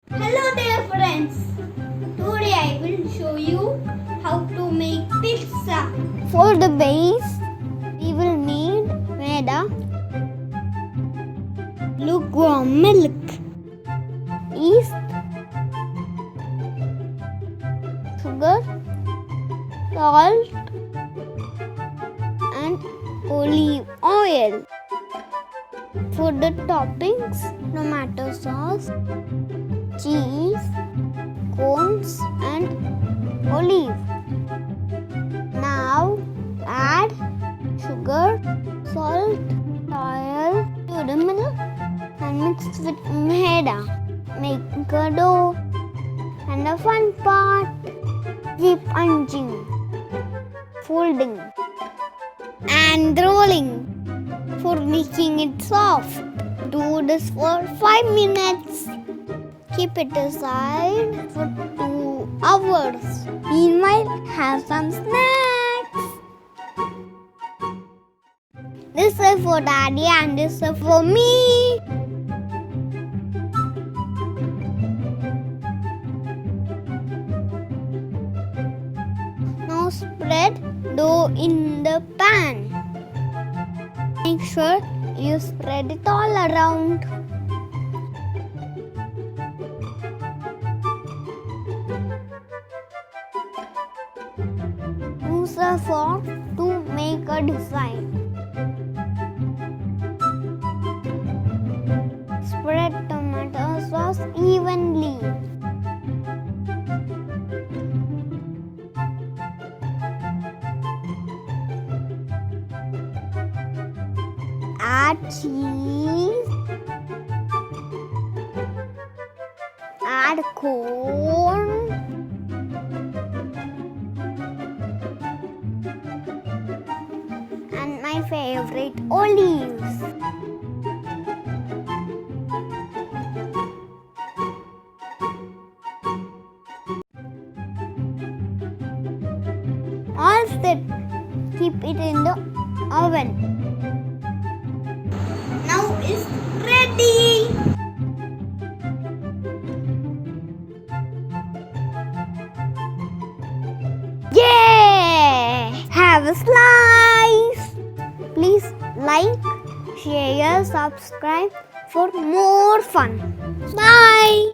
Hello dear friends. Today I will show you how to make pizza. For the base, we will need maida, lukewarm milk, yeast, sugar, salt, and olive oil. For the toppings, tomato sauce, cheese, cones, and olive. Now add sugar, salt, oil to the milk and mix with maida. Make a dough. And the fun part, keep punching, folding, and rolling for making it soft. Do this for 5 minutes. Keep it aside for 2 hours. Meanwhile, have some snacks. This is for Daddy and this is for me. Now spread dough in the pan. Make sure you spread it all around. Use a fork to make a design. Spread tomato sauce evenly. Add cheese. Add corn. And my favorite, olives. All set. Keep it in the oven. Now it's ready. Yeah! Have a slice. Please like, share, subscribe for more fun. Bye.